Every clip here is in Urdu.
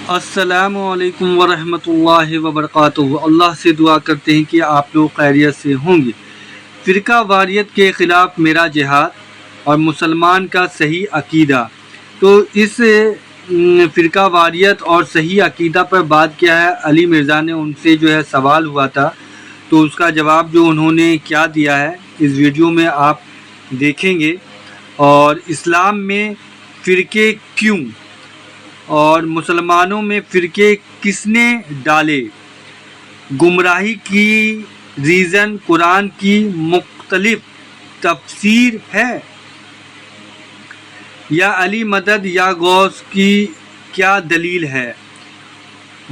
السلام علیکم ورحمۃ اللہ وبرکاتہ۔ اللہ سے دعا کرتے ہیں کہ آپ لوگ خیریت سے ہوں گے۔ فرقہ واریت کے خلاف میرا جہاد اور مسلمان کا صحیح عقیدہ۔ تو اس فرقہ واریت اور صحیح عقیدہ پر بات کیا ہے، علی مرزا نے ان سے سوال ہوا تھا، تو اس کا جواب جو انہوں نے کیا دیا ہے اس ویڈیو میں آپ دیکھیں گے۔ اور اسلام میں فرقے کیوں اور مسلمانوں میں فرقے کس نے ڈالے، گمراہی کی ریزن قرآن کی مختلف تفسیر ہے، یا علی مدد یا غوث کی کیا دلیل ہے،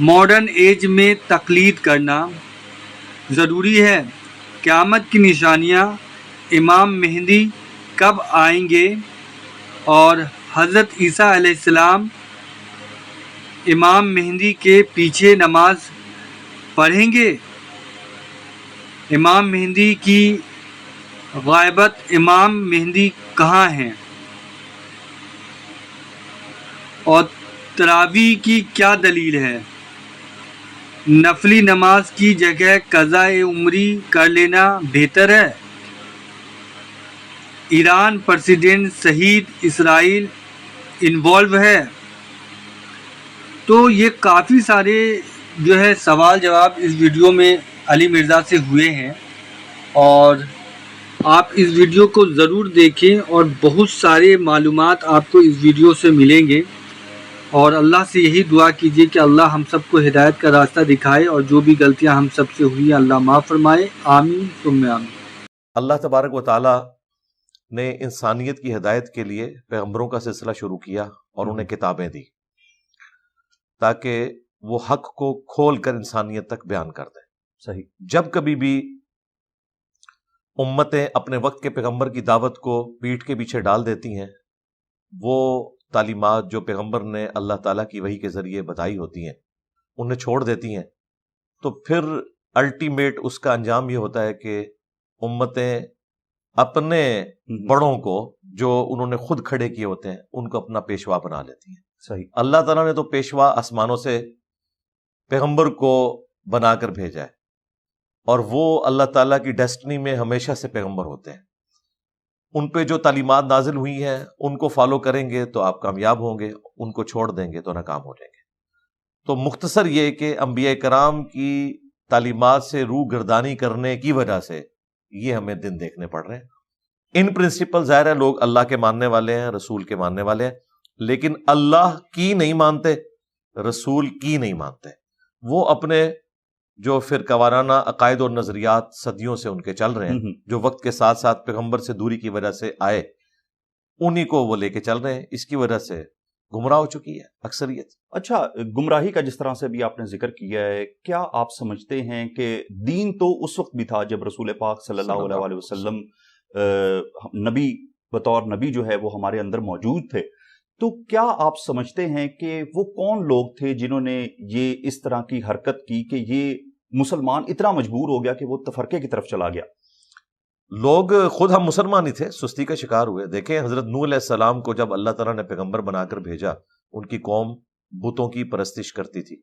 ماڈرن ایج میں تقلید کرنا ضروری ہے، قیامت کی نشانیاں، امام مہدی کب آئیں گے، اور حضرت عیسیٰ علیہ السلام امام مہدی کے پیچھے نماز پڑھیں گے، امام مہدی کی غائبت، امام مہدی کہاں ہیں، اور تراویح کی کیا دلیل ہے، نفلی نماز کی جگہ قضاء عمری کر لینا بہتر ہے، ایران پریزیڈنٹ شہید اسرائیل انوالو ہے۔ تو یہ کافی سارے سوال جواب اس ویڈیو میں علی مرزا سے ہوئے ہیں، اور آپ اس ویڈیو کو ضرور دیکھیں اور بہت سارے معلومات آپ کو اس ویڈیو سے ملیں گے، اور اللہ سے یہی دعا کیجیے کہ اللہ ہم سب کو ہدایت کا راستہ دکھائے، اور جو بھی غلطیاں ہم سب سے ہوئی اللہ معاف فرمائے، آمین ثم آمین۔ اللہ تبارک و تعالیٰ نے انسانیت کی ہدایت کے لیے پیغمبروں کا سلسلہ شروع کیا اور انہیں کتابیں دی تاکہ وہ حق کو کھول کر انسانیت تک بیان کر دیں۔ صحیح۔ جب کبھی بھی امتیں اپنے وقت کے پیغمبر کی دعوت کو پیٹھ کے پیچھے ڈال دیتی ہیں، وہ تعلیمات جو پیغمبر نے اللہ تعالیٰ کی وحی کے ذریعے بتائی ہوتی ہیں انہیں چھوڑ دیتی ہیں، تو پھر الٹیمیٹ اس کا انجام یہ ہوتا ہے کہ امتیں اپنے بڑوں کو جو انہوں نے خود کھڑے کیے ہوتے ہیں ان کو اپنا پیشوا بنا لیتی ہیں۔ صحیح۔ اللہ تعالیٰ نے تو پیشوا آسمانوں سے پیغمبر کو بنا کر بھیجا ہے، اور وہ اللہ تعالیٰ کی ڈیسٹنی میں ہمیشہ سے پیغمبر ہوتے ہیں۔ ان پہ جو تعلیمات نازل ہوئی ہیں ان کو فالو کریں گے تو آپ کامیاب ہوں گے، ان کو چھوڑ دیں گے تو ناکام ہو جائیں گے۔ تو مختصر یہ کہ انبیاء کرام کی تعلیمات سے روح گردانی کرنے کی وجہ سے یہ ہمیں دن دیکھنے پڑ رہے ہیں۔ ان پرنسپل ظاہر ہے لوگ اللہ کے ماننے والے ہیں، رسول کے ماننے والے ہیں، لیکن اللہ کی نہیں مانتے، رسول کی نہیں مانتے۔ وہ اپنے جو فرقہ وارانہ عقائد اور نظریات صدیوں سے ان کے چل رہے ہیں، جو وقت کے ساتھ ساتھ پیغمبر سے دوری کی وجہ سے آئے، انہی کو وہ لے کے چل رہے ہیں۔ اس کی وجہ سے گمراہ ہو چکی ہے اکثریت۔ اچھا، گمراہی کا جس طرح سے بھی آپ نے ذکر کیا ہے، کیا آپ سمجھتے ہیں کہ دین تو اس وقت بھی تھا جب رسول پاک صلی اللہ علیہ وسلم نبی بطور نبی جو ہے وہ ہمارے اندر موجود تھے، تو کیا آپ سمجھتے ہیں کہ وہ کون لوگ تھے جنہوں نے یہ اس طرح کی حرکت کی کہ یہ مسلمان اتنا مجبور ہو گیا کہ وہ تفرقے کی طرف چلا گیا؟ لوگ خود ہم مسلمان ہی تھے، سستی کا شکار ہوئے۔ دیکھیں حضرت نوح علیہ السلام کو جب اللہ تعالیٰ نے پیغمبر بنا کر بھیجا، ان کی قوم بتوں کی پرستش کرتی تھی،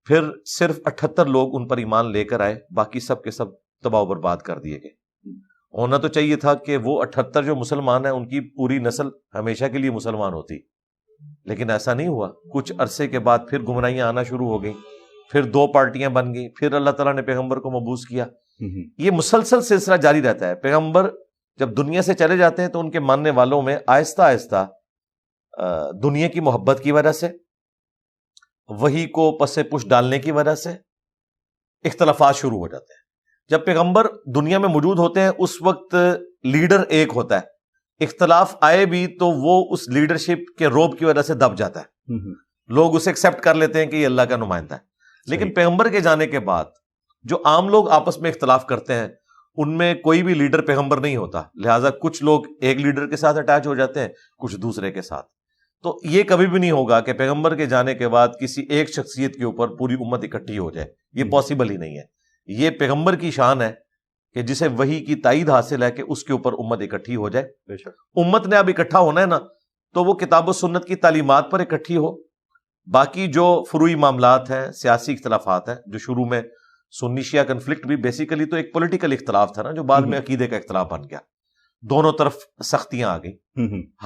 پھر صرف 78 لوگ ان پر ایمان لے کر آئے، باقی سب کے سب تباہ و برباد کر دیے گئے۔ ہونا تو چاہیے تھا کہ وہ 78 جو مسلمان ہیں ان کی پوری نسل ہمیشہ کے لیے مسلمان ہوتی، لیکن ایسا نہیں ہوا۔ کچھ عرصے کے بعد پھر گمراہیاں آنا شروع ہو گئیں، پھر 2 پارٹیاں بن گئیں، پھر اللہ تعالیٰ نے پیغمبر کو مبعوث کیا۔ یہ مسلسل سلسلہ جاری رہتا ہے۔ پیغمبر جب دنیا سے چلے جاتے ہیں تو ان کے ماننے والوں میں آہستہ آہستہ دنیا کی محبت کی وجہ سے، وحی کو پس پش ڈالنے کی وجہ سے اختلافات شروع ہو جاتے ہیں۔ جب پیغمبر دنیا میں موجود ہوتے ہیں اس وقت لیڈر ایک ہوتا ہے، اختلاف آئے بھی تو وہ اس لیڈرشپ کے روب کی وجہ سے دب جاتا ہے، لوگ اسے ایکسیپٹ کر لیتے ہیں کہ یہ اللہ کا نمائندہ ہے۔ لیکن پیغمبر کے جانے کے بعد جو عام لوگ آپس میں اختلاف کرتے ہیں ان میں کوئی بھی لیڈر پیغمبر نہیں ہوتا، لہٰذا کچھ لوگ ایک لیڈر کے ساتھ اٹیچ ہو جاتے ہیں، کچھ دوسرے کے ساتھ۔ تو یہ کبھی بھی نہیں ہوگا کہ پیغمبر کے جانے کے بعد کسی ایک شخصیت کے اوپر پوری امت اکٹھی ہو جائے، یہ پاسبل ہی نہیں ہے۔ یہ پیغمبر کی شان ہے کہ جسے وحی کی تائید حاصل ہے کہ اس کے اوپر امت اکٹھی ہو جائے۔ بے شک۔ امت نے اب اکٹھا ہونا ہے نا، تو وہ کتاب و سنت کی تعلیمات پر اکٹھی ہو، باقی جو فروئی معاملات ہیں، سیاسی اختلافات ہیں، جو شروع میں سنی شیعہ کنفلکٹ بھی بیسیکلی تو ایک پولیٹیکل اختلاف تھا نا، جو بعد میں عقیدے کا اختلاف بن گیا، دونوں طرف سختیاں آ گئی۔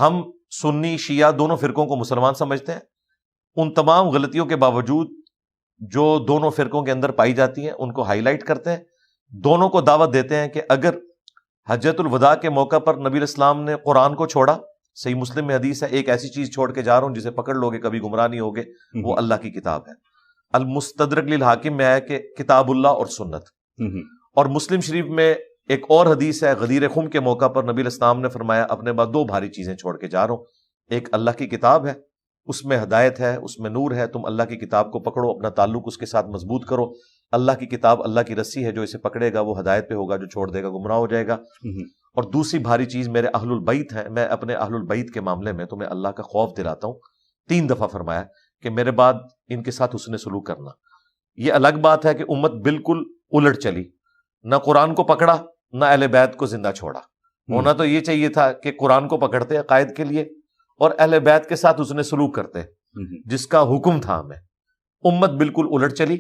ہم سنی شیعہ دونوں فرقوں کو مسلمان سمجھتے ہیں، ان تمام غلطیوں کے باوجود جو دونوں فرقوں کے اندر پائی جاتی ہیں ان کو ہائی لائٹ کرتے ہیں، دونوں کو دعوت دیتے ہیں کہ اگر حجۃ الوداع کے موقع پر نبی علیہ السلام نے قرآن کو چھوڑا، صحیح مسلم میں حدیث ہے، ایک ایسی چیز چھوڑ کے جا رہا ہوں جسے پکڑ لو گے کبھی گمراہ نہیں ہوگے، وہ اللہ کی کتاب ہے۔ المستدرک للحاکم میں ہے کہ کتاب اللہ اور سنت، اور مسلم شریف میں ایک اور حدیث ہے، غدیر خم کے موقع پر نبی علیہ السلام نے فرمایا اپنے بعد دو بھاری چیزیں چھوڑ کے جا رہا ہوں، ایک اللہ کی کتاب ہے، اس میں ہدایت ہے، اس میں نور ہے، تم اللہ کی کتاب کو پکڑو، اپنا تعلق اس کے ساتھ مضبوط کرو، اللہ کی کتاب اللہ کی رسی ہے، جو اسے پکڑے گا وہ ہدایت پہ ہوگا، جو چھوڑ دے گا گمراہ ہو جائے گا۔ اور دوسری بھاری چیز میرے اہل البیت ہیں، میں اپنے اہل البیت کے معاملے میں تمہیں اللہ کا خوف دلاتا ہوں۔ 3 دفعہ فرمایا کہ میرے بعد ان کے ساتھ حسن سلوک کرنا۔ یہ الگ بات ہے کہ امت بالکل الٹ چلی، نہ قرآن کو پکڑا نہ اہل بیت کو زندہ چھوڑا۔ ہونا تو یہ چاہیے تھا کہ قرآن کو پکڑتے عقائد کے لیے اور اہل بیت کے ساتھ حسن سلوک کرتے، جس کا حکم تھا ہمیں۔ امت بالکل الٹ چلی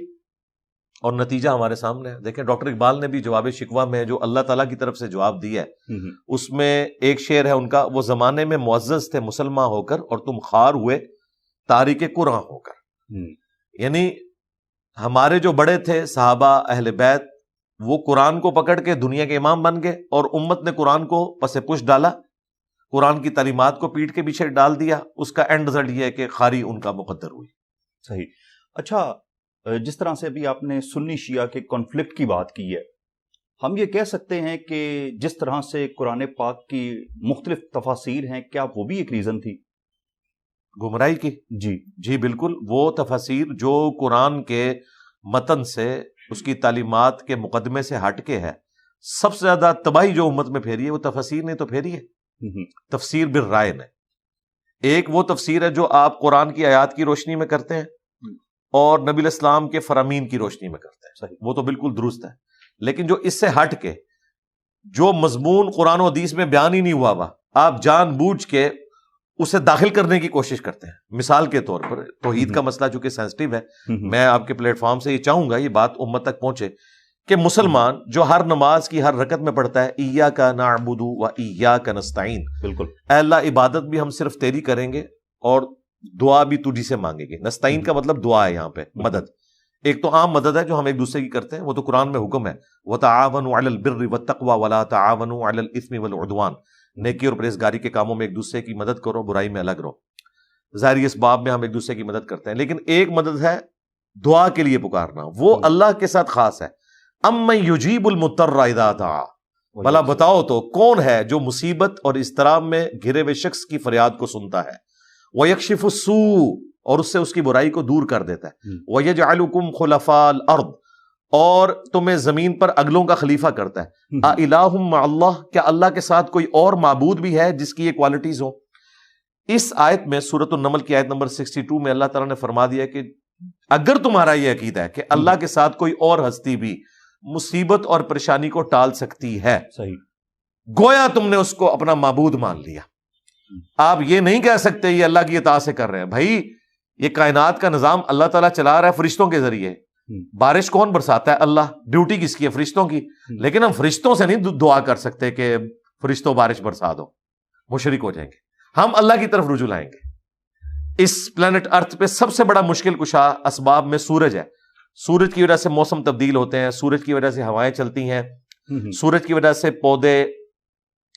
اور نتیجہ ہمارے سامنے ہے۔ دیکھیں ڈاکٹر اقبال نے بھی جواب شکوہ میں جو اللہ تعالیٰ کی طرف سے جواب دیا ہے، اس میں ایک شعر ہے ان کا، وہ زمانے میں معزز تھے مسلمان ہو کر اور تم خوار ہوئے تاریک قرآن ہو کر۔ یعنی ہمارے جو بڑے تھے صحابہ اہل بیت، وہ قرآن کو پکڑ کے دنیا کے امام بن گئے، اور امت نے قرآن کو پس پش ڈالا، قرآن کی تعلیمات کو پیٹ کے پیچھے ڈال دیا۔ اس کا اینڈ رزلٹ یہ ہے کہ خاری ان کا مقدر ہوئی۔ صحیح۔ اچھا، جس طرح سے ابھی آپ نے سنی شیعہ کے کانفلکٹ کی بات کی ہے، ہم یہ کہہ سکتے ہیں کہ جس طرح سے قرآن پاک کی مختلف تفاسیر ہیں، کیا وہ بھی ایک ریزن تھی گمراہی کی؟ جی بالکل، وہ تفاسیر جو قرآن کے متن سے، اس کی تعلیمات کے مقدمے سے ہٹ کے ہے، سب سے زیادہ تباہی جو امت میں پھیری ہے وہ تفاسیر نے تو پھیری ہے۔ تفسیر بالرائے نے، ایک وہ تفسیر ہے جو آپ قرآن کی آیات کی روشنی میں کرتے ہیں اور نبی علیہ السلام کے فرامین کی روشنی میں کرتے ہیں، صحیح، وہ تو بالکل درست ہے۔ لیکن جو اس سے ہٹ کے جو مضمون قرآن و حدیث میں بیان ہی نہیں ہوا ہوا، آپ جان بوجھ کے اسے داخل کرنے کی کوشش کرتے ہیں۔ مثال کے طور پر توحید کا مسئلہ چونکہ سینسٹیو ہے، میں آپ کے پلیٹ فارم سے یہ چاہوں گا یہ بات امت تک پہنچے کہ مسلمان جو ہر نماز کی ہر رکعت میں پڑھتا ہے ایاک نعبد و ایاک نستعین، بالکل، اے اللہ عبادت بھی ہم صرف تیری کریں گے اور دعا بھی تجھی سے مانگیں گے۔ نستعین کا مطلب دعا ہے، یہاں پہ مدد۔ ایک تو عام مدد ہے جو ہم ایک دوسرے کی کرتے ہیں، وہ تو قرآن میں حکم ہے وَتَعَاوَنُوا عَلَى الْبِرِّ وَالتَّقْوَى وَلَا تَعَاوَنُوا عَلَى الْإِثْمِ وَالْعُدْوَانِ، نیکی اور پرہیزگاری کے کاموں میں ایک دوسرے کی مدد کرو، برائی میں الگ رہو۔ ظاہری اس باب میں ہم ایک دوسرے کی مدد کرتے ہیں، لیکن ایک مدد ہے دعا کے لیے پکارنا، وہ اللہ کے ساتھ خاص ہے۔ اَمَّن يُجِيبُ الْمُضْطَرَّ إِذَا دَعَاهُ، بھلا بتاؤ تو کون ہے جو مصیبت اور اضطراب میں گھرے ہوئے شخص کی فریاد کو سنتا ہے، وَيَكْشِفُ السُّوءَ، اور اس سے اس کی برائی کو دور کر دیتا ہے، وَيَجْعَلُكُمْ خُلَفَاءَ الْأَرْضِ، اور تمہیں زمین پر اگلوں کا خلیفہ کرتا ہے۔ اَإِلَٰهٌ مَّعَ اللَّهِ، کیا اللہ کے ساتھ کوئی اور معبود بھی ہے جس کی یہ کوالٹیز ہو؟ اس آیت میں سورۃ النمل کی آیت نمبر 62 میں اللہ تعالیٰ نے فرما دیا کہ اگر تمہارا یہ عقیدہ ہے کہ اللہ کے ساتھ کوئی اور ہستی بھی مصیبت اور پریشانی کو ٹال سکتی ہے، صحیح، گویا تم نے اس کو اپنا معبود مان لیا۔ آپ یہ نہیں کہہ سکتے یہ اللہ کی اطاعت سے کر رہے ہیں۔ بھائی یہ کائنات کا نظام اللہ تعالیٰ چلا رہا ہے فرشتوں کے ذریعے، بارش کون برساتا ہے؟ اللہ، ڈیوٹی کس کی ہے؟ فرشتوں کی۔ لیکن ہم فرشتوں سے نہیں دعا کر سکتے کہ فرشتوں بارش برسا دو، مشرک ہو جائیں گے۔ ہم اللہ کی طرف رجوع لائیں گے۔ اس پلانٹ ارتھ پہ سب سے بڑا مشکل کشا اسباب میں سورج ہے۔ سورج کی وجہ سے موسم تبدیل ہوتے ہیں، سورج کی وجہ سے ہوائیں چلتی ہیں، سورج کی وجہ سے پودے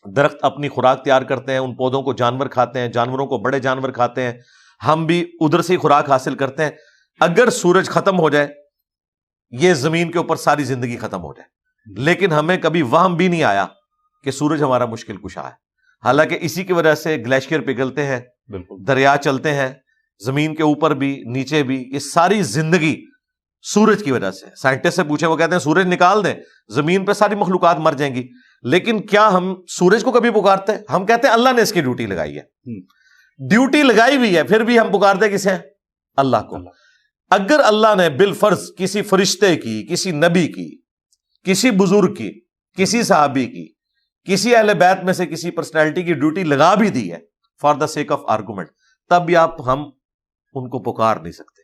درخت اپنی خوراک تیار کرتے ہیں، ان پودوں کو جانور کھاتے ہیں، جانوروں کو بڑے جانور کھاتے ہیں، ہم بھی ادھر سے خوراک حاصل کرتے ہیں۔ اگر سورج ختم ہو جائے، یہ زمین کے اوپر ساری زندگی ختم ہو جائے۔ لیکن ہمیں کبھی وہم بھی نہیں آیا کہ سورج ہمارا مشکل کشا ہے، حالانکہ اسی کی وجہ سے گلیشیئر پگھلتے ہیں، دریا چلتے ہیں، زمین کے اوپر بھی نیچے بھی، یہ ساری زندگی سورج کی وجہ سے۔ سائنٹسٹ سے پوچھیں، وہ کہتے ہیں سورج نکال دیں زمین پہ ساری مخلوقات مر جائیں گی۔ لیکن کیا ہم سورج کو کبھی پکارتے ہیں؟ ہم کہتے ہیں اللہ نے اس کی ڈیوٹی لگائی ہے، ڈیوٹی لگائی بھی ہے، پھر بھی ہم پکارتے کسے ہیں؟ اللہ کو۔ اگر اللہ نے بالفرض کسی فرشتے کی، کسی نبی کی، کسی بزرگ کی، کسی صحابی کی، کسی اہل بیت میں سے کسی پرسنالٹی کی ڈیوٹی لگا بھی دی ہے for the sake of argument, تب بھی ہم ان کو پکار نہیں سکتے.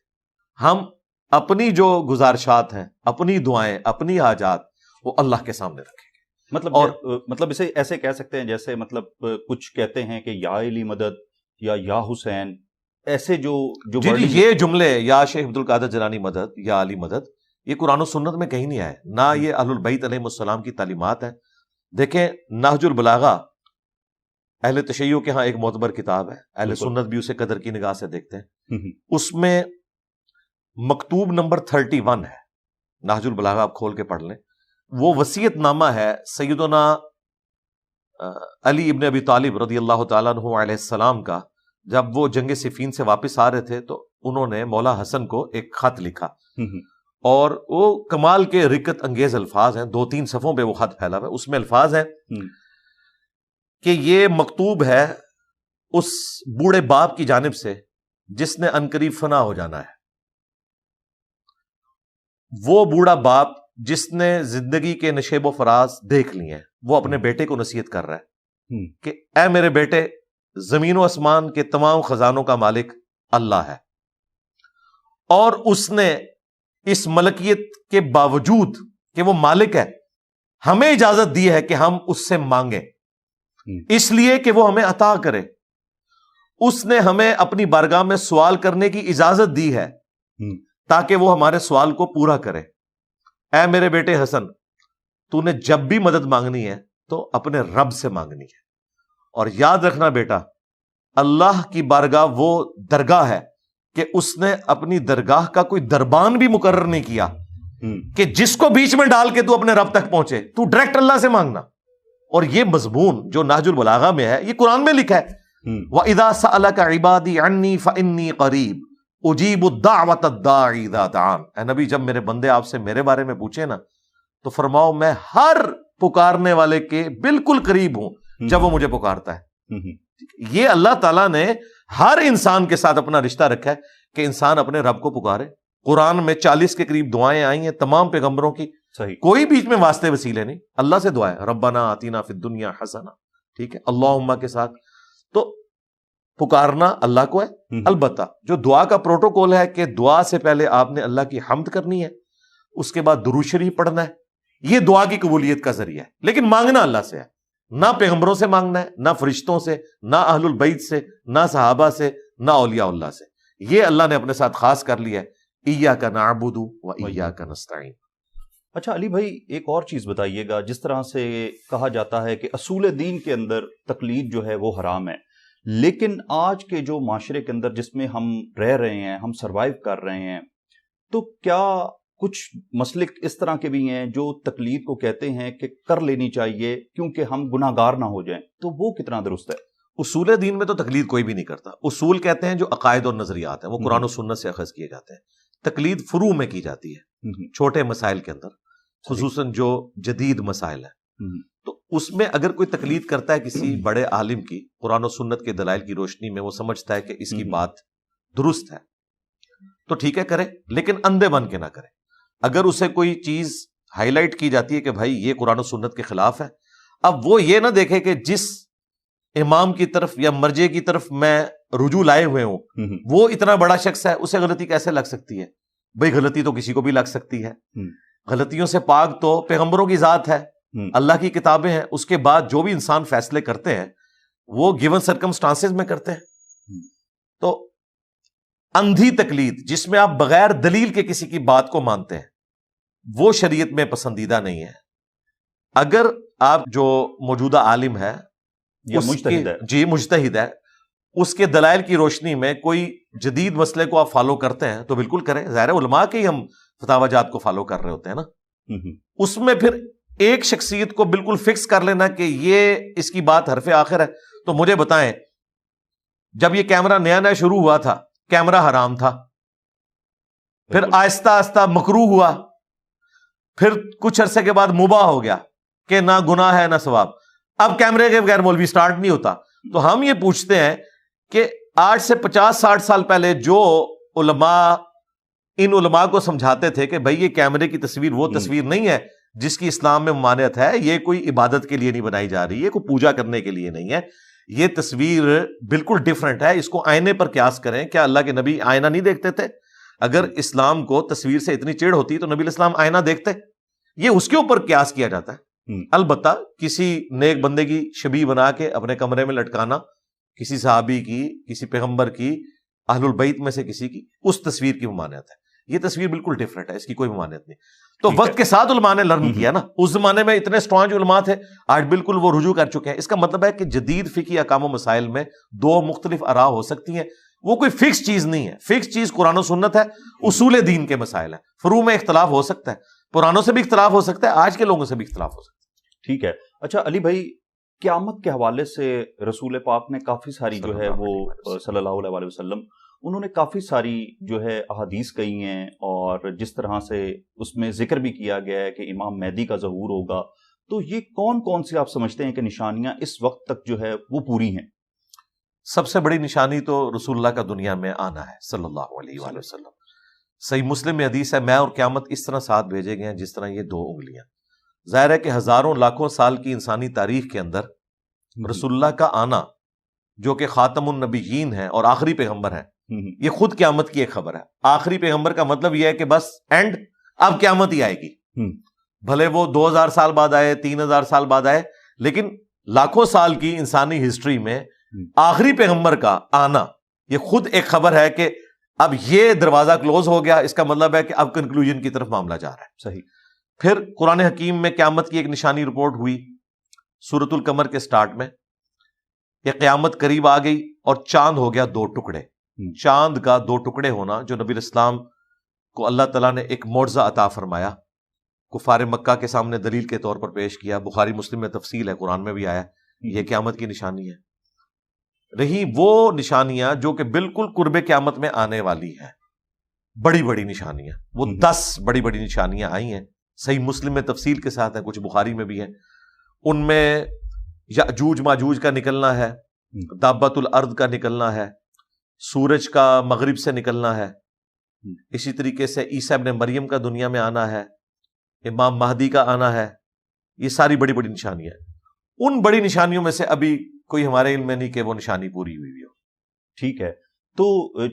ہم اپنی جو گزارشات ہیں، اپنی دعائیں، اپنی حاجات وہ اللہ کے سامنے رکھیں گے. مطلب اسے ایسے کہہ سکتے ہیں جیسے مطلب کچھ کہتے ہیں کہ یا علی مدد یا حسین، ایسے جو جی یہ جملے یا شیخ عبد القادر جیلانی مدد یا علی مدد یہ قرآن و سنت میں کہیں نہیں آئے، نہ یہ اہل البیت علیہم السلام کی تعلیمات ہیں. دیکھیں نہج البلاغہ اہل تشیع کے ہاں ایک معتبر کتاب ہے، اہل سنت بھی اسے قدر کی نگاہ سے دیکھتے ہیں. اس میں مکتوب نمبر 31 ہے، نہج البلاغہ آپ کھول کے پڑھ لیں. وہ وصیت نامہ ہے سیدنا علی ابن ابی طالب رضی اللہ تعالیٰ عنہ علیہ السلام کا. جب وہ جنگ صفین سے واپس آ رہے تھے تو انہوں نے مولا حسن کو ایک خط لکھا، اور وہ کمال کے رکت انگیز الفاظ ہیں، 2-3 صفحوں پہ وہ خط پھیلا ہوا ہے. اس میں الفاظ ہیں کہ یہ مکتوب ہے اس بوڑھے باپ کی جانب سے جس نے عنقریب فنا ہو جانا ہے. وہ بوڑھا باپ جس نے زندگی کے نشیب و فراز دیکھ لیے ہیں، وہ اپنے بیٹے کو نصیحت کر رہا ہے کہ اے میرے بیٹے، زمین و آسمان کے تمام خزانوں کا مالک اللہ ہے، اور اس نے اس ملکیت کے باوجود کہ وہ مالک ہے ہمیں اجازت دی ہے کہ ہم اس سے مانگیں، اس لیے کہ وہ ہمیں عطا کرے. اس نے ہمیں اپنی بارگاہ میں سوال کرنے کی اجازت دی ہے تاکہ وہ ہمارے سوال کو پورا کرے. اے میرے بیٹے حسن، تو نے جب بھی مدد مانگنی ہے تو اپنے رب سے مانگنی ہے، اور یاد رکھنا بیٹا، اللہ کی بارگاہ وہ درگاہ ہے کہ اس نے اپنی درگاہ کا کوئی دربان بھی مقرر نہیں کیا کہ جس کو بیچ میں ڈال کے تو اپنے رب تک پہنچے. تو ڈائریکٹ اللہ سے مانگنا. اور یہ مضمون جو نہج البلاغہ میں ہے یہ قرآن میں لکھا ہے، وَإِذَا سَأَلَكَ عِبَادِي عَنِّي فَإِنِّي قَرِيبٌ اجیب الدعوۃ الداعی اذا دعان. اے نبی، جب میرے بندے آپ سے میرے بارے میں پوچھے نا تو فرماؤ میں ہر پکارنے والے کے بالکل قریب ہوں جب وہ مجھے پکارتا ہے. یہ اللہ تعالیٰ نے ہر انسان کے ساتھ اپنا رشتہ رکھا ہے کہ انسان اپنے رب کو پکارے. قرآن میں 40 کے قریب دعائیں آئی ہیں تمام پیغمبروں کی، صحیح، کوئی بیچ میں واسطے وسیلے نہیں، اللہ سے دعا ہے، ربنا آتینا فی الدنیا حسنہ، ٹھیک ہے، اللہم کے ساتھ. تو پکارنا اللہ کو ہے. البتہ جو دعا کا پروٹوکول ہے کہ دعا سے پہلے آپ نے اللہ کی حمد کرنی ہے، اس کے بعد درود شریف پڑھنا ہے، یہ دعا کی قبولیت کا ذریعہ ہے. لیکن مانگنا اللہ سے ہے، نہ پیغمبروں سے مانگنا ہے، نہ فرشتوں سے، نہ اہل البیت سے، نہ صحابہ سے، نہ اولیاء اللہ سے. یہ اللہ نے اپنے ساتھ خاص کر لیا ہے، ایاک نعبد و ایاک نستعین. اچھا علی بھائی، ایک اور چیز بتائیے گا. جس طرح سے کہا جاتا ہے کہ اصول دین کے اندر تقلید جو ہے وہ حرام ہے، لیکن آج کے جو معاشرے کے اندر جس میں ہم رہ رہے ہیں، ہم سروائیو کر رہے ہیں، تو کیا کچھ مسلک اس طرح کے بھی ہیں جو تقلید کو کہتے ہیں کہ کر لینی چاہیے کیونکہ ہم گناہ گار نہ ہو جائیں، تو وہ کتنا درست ہے؟ اصول دین میں تو تقلید کوئی بھی نہیں کرتا. اصول کہتے ہیں جو عقائد اور نظریات ہیں، وہ قرآن و سنت سے اخذ کیے جاتے ہیں. تقلید فروع میں کی جاتی ہے، چھوٹے مسائل کے اندر، خصوصاً جو جدید مسائل ہیں. تو اس میں اگر کوئی تقلید کرتا ہے کسی بڑے عالم کی، قرآن و سنت کے دلائل کی روشنی میں وہ سمجھتا ہے کہ اس کی بات درست ہے تو ٹھیک ہے کرے، لیکن اندھے بن کے نہ کرے. اگر اسے کوئی چیز ہائی لائٹ کی جاتی ہے کہ بھائی یہ قرآن و سنت کے خلاف ہے، اب وہ یہ نہ دیکھے کہ جس امام کی طرف یا مرجع کی طرف میں رجوع لائے ہوئے ہوں وہ اتنا بڑا شخص ہے، اسے غلطی کیسے لگ سکتی ہے؟ بھائی غلطی تو کسی کو بھی لگ سکتی ہے. غلطیوں سے پاک تو پیغمبروں کی ذات ہے، اللہ کی کتابیں ہیں، اس کے بعد جو بھی انسان فیصلے کرتے ہیں وہ گیون سرکمسٹانسز میں کرتے ہیں. تو اندھی تقلید جس میں آپ بغیر دلیل کے کسی کی بات کو مانتے ہیں وہ شریعت میں پسندیدہ نہیں ہے. اگر آپ جو موجودہ عالم ہے یا مجتہد ہے، جی مجتہد ہے، اس کے دلائل کی روشنی میں کوئی جدید مسئلے کو آپ فالو کرتے ہیں تو بالکل کریں. ظاہر علماء کے ہی ہم فتاوی جات کو فالو کر رہے ہوتے ہیں نا. اس میں پھر ایک شخصیت کو بالکل فکس کر لینا کہ یہ اس کی بات حرف آخر ہے. تو مجھے بتائیں، جب یہ کیمرہ نیا نیا شروع ہوا تھا کیمرہ حرام تھا، پھر آہستہ آہستہ مکروہ ہوا، پھر کچھ عرصے کے بعد مباح ہو گیا کہ نہ گناہ ہے نہ ثواب. اب کیمرے کے بغیر مولوی سٹارٹ نہیں ہوتا. تو ہم یہ پوچھتے ہیں کہ آج سے 50-60 سال پہلے جو علماء ان علماء کو سمجھاتے تھے کہ بھائی یہ کیمرے کی تصویر وہ تصویر نہیں ہے جس کی اسلام میں ممانعت ہے، یہ کوئی عبادت کے لیے نہیں بنائی جا رہی ہے، کوئی پوجا کرنے کے لیے نہیں ہے، یہ تصویر بالکل ڈیفرنٹ ہے. اس کو آئینے پر قیاس کریں. کیا اللہ کے نبی آئینہ نہیں دیکھتے تھے؟ اگر اسلام کو تصویر سے اتنی چڑ ہوتی تو نبی الاسلام آئینہ دیکھتے. یہ اس کے اوپر قیاس کیا جاتا ہے. البتہ کسی نیک بندے کی شبیہ بنا کے اپنے کمرے میں لٹکانا، کسی صحابی کی، کسی پیغمبر کی، اہل البیت میں سے کسی کی، اس تصویر کی ممانعت ہے. یہ تصویر بالکل ڈیفرنٹ ہے، اس کی کوئی ممانعت نہیں. تو وقت کے ساتھ علماء نے لرن کیا نا. اس زمانے میں اتنے اسٹرانگ علماء تھے، آج بالکل وہ رجوع کر چکے ہیں. اس کا مطلب ہے کہ جدید فقہی احکام و مسائل میں دو مختلف آراء ہو سکتی ہیں. وہ کوئی فکس چیز نہیں ہے. فکس چیز قرآن و سنت ہے، اصول دین کے مسائل ہیں. فروع میں اختلاف ہو سکتا ہے، پرانوں سے بھی اختلاف ہو سکتا ہے، آج کے لوگوں سے بھی اختلاف ہو سکتا ہے. ٹھیک ہے. اچھا علی بھائی، قیامت کے حوالے سے رسول پاک نے کافی ساری جو ہے وہ صلی اللہ علیہ وسلم انہوں نے کافی ساری جو ہے احادیث کہی ہیں، اور جس طرح سے اس میں ذکر بھی کیا گیا ہے کہ امام مہدی کا ظہور ہوگا. تو یہ کون کون سی آپ سمجھتے ہیں کہ نشانیاں اس وقت تک جو ہے وہ پوری ہیں؟ سب سے بڑی نشانی تو رسول اللہ کا دنیا میں آنا ہے صلی اللہ علیہ وآلہ وسلم. صحیح مسلم میں حدیث ہے، میں اور قیامت اس طرح ساتھ بھیجے گئے ہیں جس طرح یہ دو انگلیاں. ظاہر ہے کہ ہزاروں لاکھوں سال کی انسانی تاریخ کے اندر رسول اللہ کا آنا، جو کہ خاتم النبیین ہے اور آخری پیغمبر ہے، یہ خود قیامت کی ایک خبر ہے. آخری پیغمبر کا مطلب یہ ہے کہ بس اینڈ، اب قیامت ہی آئے گی. بھلے وہ 2000 سال بعد آئے، 3000 سال بعد آئے، لیکن لاکھوں سال کی انسانی ہسٹری میں آخری پیغمبر کا آنا یہ خود ایک خبر ہے کہ اب یہ دروازہ کلوز ہو گیا. اس کا مطلب ہے کہ اب کنکلوژن کی طرف معاملہ جا رہا ہے. صحیح. پھر قرآن حکیم میں قیامت کی ایک نشانی رپورٹ ہوئی سورۃ القمر کے سٹارٹ میں، کہ قیامت قریب آ گئی اور چاند ہو گیا 2 ٹکڑے. چاند کا 2 ٹکڑے ہونا جو نبی الاسلام کو اللہ تعالیٰ نے ایک معجزہ عطا فرمایا، کفار مکہ کے سامنے دلیل کے طور پر پیش کیا. بخاری مسلم میں تفصیل ہے، قرآن میں بھی آیا. یہ قیامت کی نشانی ہے. رہی وہ نشانیاں جو کہ بالکل قرب قیامت میں آنے والی ہیں، بڑی بڑی نشانیاں، وہ 10 بڑی بڑی نشانیاں آئی ہیں. صحیح مسلم میں تفصیل کے ساتھ ہیں، کچھ بخاری میں بھی ہیں. ان میں یاجوج ماجوج کا نکلنا ہے، دابۃ الارض کا نکلنا ہے، سورج کا مغرب سے نکلنا ہے. اسی طریقے سے عیسیٰ ابن مریم کا دنیا میں آنا ہے، امام مہدی کا آنا ہے. یہ ساری بڑی بڑی نشانیاں ہیں. ان بڑی نشانیوں میں سے ابھی کوئی ہمارے علم میں نہیں کہ وہ نشانی پوری ہوئی ہو. ٹھیک ہے. تو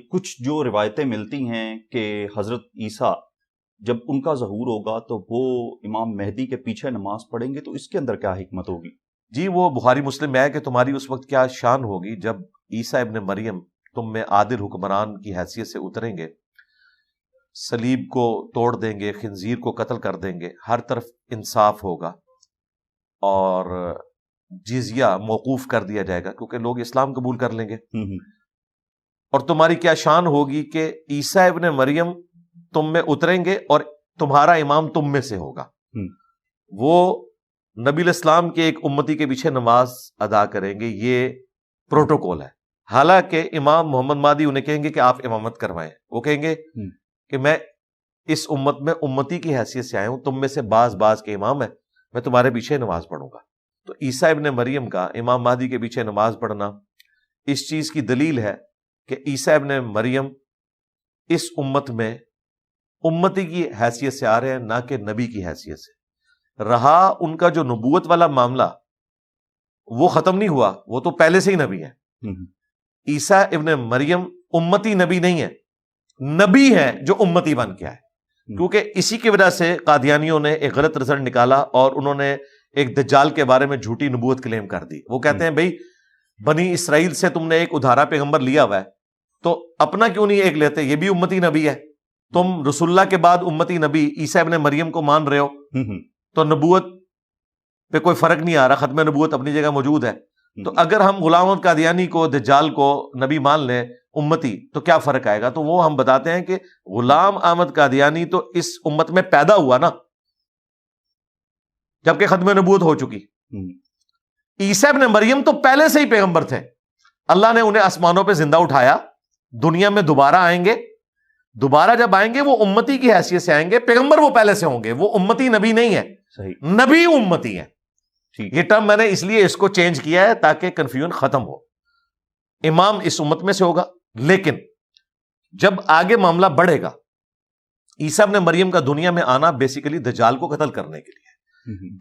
کچھ جو روایتیں ملتی ہیں کہ حضرت عیسیٰ جب ان کا ظہور ہوگا تو وہ امام مہدی کے پیچھے نماز پڑھیں گے، تو اس کے اندر کیا حکمت ہوگی؟ جی وہ بخاری مسلم میں ہے کہ تمہاری اس وقت کیا شان ہوگی جب عیسیٰ ابن مریم تم میں عادل حکمران کی حیثیت سے اتریں گے، صلیب کو توڑ دیں گے، خنزیر کو قتل کر دیں گے، ہر طرف انصاف ہوگا اور جزیہ موقوف کر دیا جائے گا کیونکہ لوگ اسلام قبول کر لیں گے. اور تمہاری کیا شان ہوگی کہ عیسیٰ ابن مریم تم میں اتریں گے اور تمہارا امام تم میں سے ہوگا. وہ نبی الاسلام کے ایک امتی کے پیچھے نماز ادا کریں گے. یہ پروٹوکول ہے. حالانکہ امام محمد مہدی انہیں کہیں گے کہ آپ امامت کروائیں. وہ کہیں گے کہ میں اس امت میں امتی کی حیثیت سے آیا ہوں، تم میں سے بعض کے امام ہیں، میں تمہارے پیچھے نماز پڑھوں گا. تو عیسیٰ ابن مریم کا امام مہدی کے پیچھے نماز پڑھنا اس چیز کی دلیل ہے کہ عیسیٰ ابن مریم اس امت میں امتی کی حیثیت سے آ رہے ہیں، نہ کہ نبی کی حیثیت سے. رہا ان کا جو نبوت والا معاملہ، وہ ختم نہیں ہوا، وہ تو پہلے سے ہی نبی ہیں. عیسیٰ ابن مریم امتی نبی نہیں ہے، نبی ہے جو امتی بن کے آئے. کیونکہ اسی کی وجہ سے قادیانیوں نے ایک غلط رزلٹ نکالا اور انہوں نے ایک دجال کے بارے میں جھوٹی نبوت کلیم کر دی. وہ کہتے ہیں بھئی بنی اسرائیل سے تم نے ایک ادھارا پیغمبر لیا ہوا ہے تو اپنا کیوں نہیں ایک لیتے، یہ بھی امتی نبی ہے. تم رسول اللہ کے بعد امتی نبی عیسیٰ ابن مریم کو مان رہے ہو تو نبوت پہ کوئی فرق نہیں آ رہا، ختم نبوت اپنی جگہ موجود ہے. تو اگر ہم غلام احمد قادیانی کو، دجال کو نبی مان لیں امتی، تو کیا فرق آئے گا؟ تو وہ ہم بتاتے ہیں کہ غلام احمد قادیانی تو اس امت میں پیدا ہوا نا، جبکہ ختم نبوت ہو چکی. عیسیٰ ابن مریم تو پہلے سے ہی پیغمبر تھے. اللہ نے انہیں آسمانوں پہ زندہ اٹھایا، دنیا میں دوبارہ آئیں گے. دوبارہ جب آئیں گے وہ امتی کی حیثیت سے آئیں گے، پیغمبر وہ پہلے سے ہوں گے. وہ امتی نبی نہیں ہے. صحیح. نبی امتی ہے. یہ ٹرم میں نے اس لیے اس کو چینج کیا ہے تاکہ کنفیوژن ختم ہو. امام اس امت میں سے ہوگا، لیکن جب آگے معاملہ بڑھے گا، عیسیٰ ابن مریم کا دنیا میں آنا بیسیکلی دجال کو قتل کرنے کے لیے.